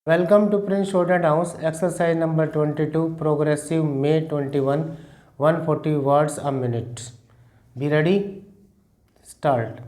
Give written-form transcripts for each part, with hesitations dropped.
Welcome to Prince Student House, exercise number 22, progressive May 21, 140 words a minute. Be ready? Start.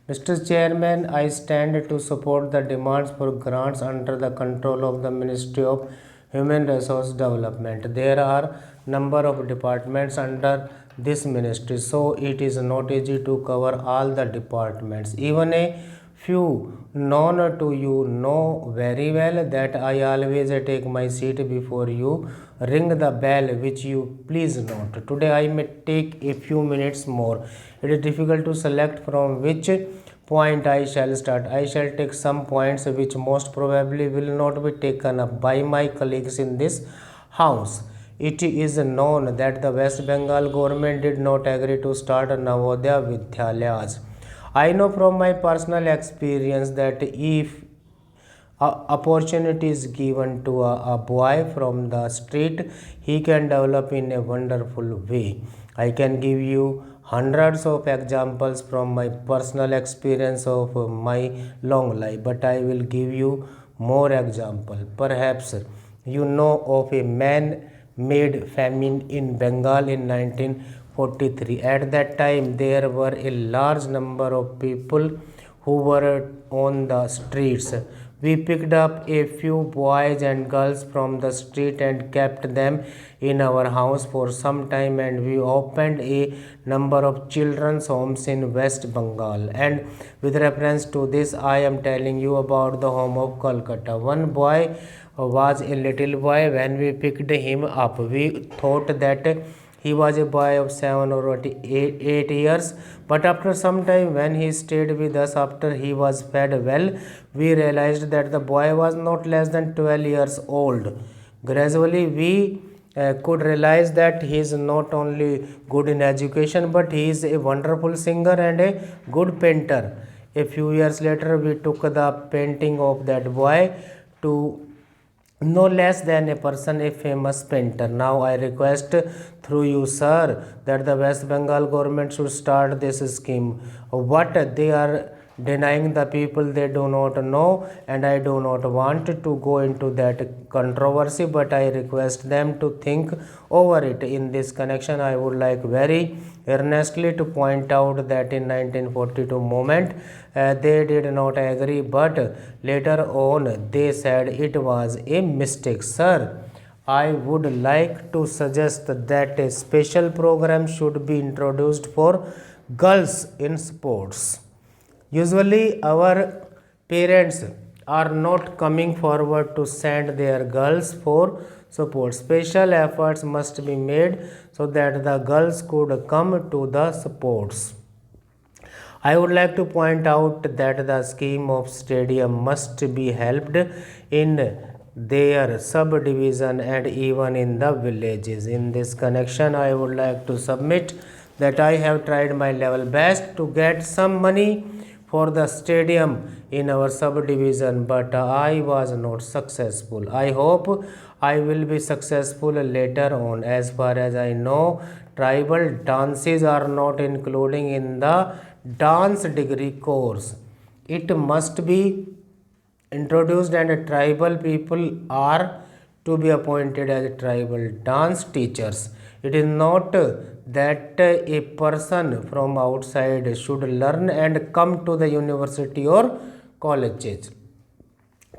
Mr. Chairman, I stand to support the demands for grants under the control of the Ministry of Human Resource Development. There are number of departments under this ministry, so it is not easy to cover all the departments. Even a few known to you know very well that I always take my seat before you ring the bell, which you please note. Today I may take a few minutes more. It is difficult to select from which point I shall start. I shall take some points which most probably will not be taken up by my colleagues in this house. It is known that the West Bengal government did not agree to start Navodaya Vidyalayas. I know from my personal experience that if opportunity is given to a boy from the street, he can develop in a wonderful way. I can give you hundreds of examples from my personal experience of my long life, but I will give you more example. Perhaps you know of a man-made famine in Bengal in 1943. At that time, there were a large number of people who were on the streets. We picked up a few boys and girls from the street and kept them in our house for some time, and we opened a number of children's homes in West Bengal. And with reference to this, I am telling you about the home of Kolkata. One boy was a little boy. When we picked him up, we thought that he was a boy of 7 or 8 years, but after some time, when he stayed with us after he was fed well, we realized that the boy was not less than 12 years old. Gradually, we could realize that he is not only good in education, but he is a wonderful singer and a good painter. A few years later, we took the painting of that boy to no less than a person, a famous painter. Now I request through you, sir, that the West Bengal government should start this scheme. What they are denying the people, they do not know, and I do not want to go into that controversy, but I request them to think over it. In this connection, I would like very earnestly to point out that in 1942 moment they did not agree, but later on they said it was a mistake. Sir, I would like to suggest that a special program should be introduced for girls in sports. Usually, our parents are not coming forward to send their girls for support. Special efforts must be made so that the girls could come to the sports. I would like to point out that the scheme of stadium must be helped in their subdivision and even in the villages. In this connection, I would like to submit that I have tried my level best to get some money for the stadium in our subdivision, but I was not successful. I hope I will be successful later on. As far as I know, tribal dances are not including in the dance degree course. It must be introduced, and tribal people are to be appointed as tribal dance teachers. It is not that a person from outside should learn and come to the university or colleges.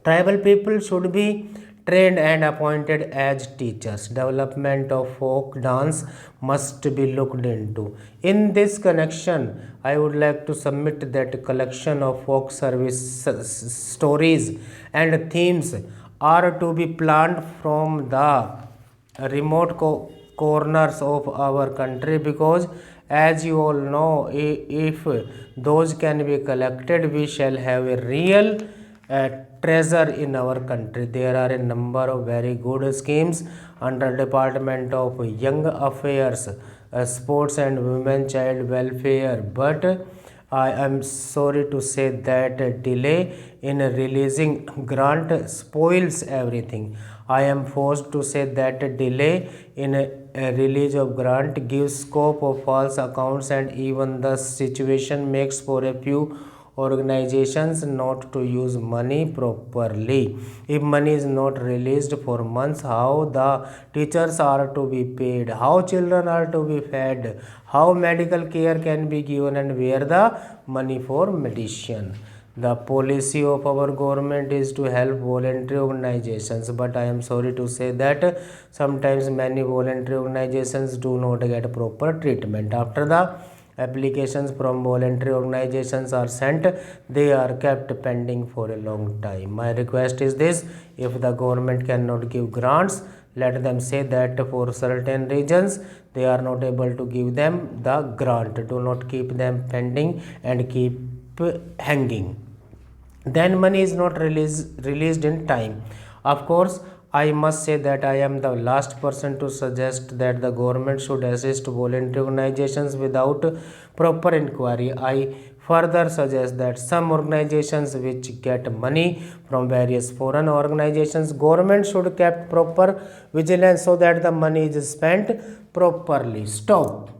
Tribal people should be trained and appointed as teachers. Development of folk dance must be looked into. In this connection, I would like to submit that collection of folk service stories and themes are to be planned from the remote corners of our country, because as you all know, if those can be collected, we shall have a real treasure in our country. There are a number of very good schemes under Department of Young Affairs, Sports and Women Child Welfare, but I am sorry to say that delay in releasing grant spoils everything. I am forced to say that delay in release of grant gives scope of false accounts, and even the situation makes for a few organizations not to use money properly. If money is not released for months, how the teachers are to be paid, how children are to be fed, how medical care can be given, and where the money for medicine. The policy of our government is to help voluntary organizations, but I am sorry to say that sometimes many voluntary organizations do not get proper treatment. After the applications from voluntary organizations are sent, they are kept pending for a long time. My request is this: if the government cannot give grants, let them say that for certain regions they are not able to give them the grant. Do not keep them pending and keep hanging. Then money is not released in time. Of course, I must say that I am the last person to suggest that the government should assist voluntary organizations without proper inquiry. I further suggest that some organizations which get money from various foreign organizations, government should keep proper vigilance so that the money is spent properly. Stop.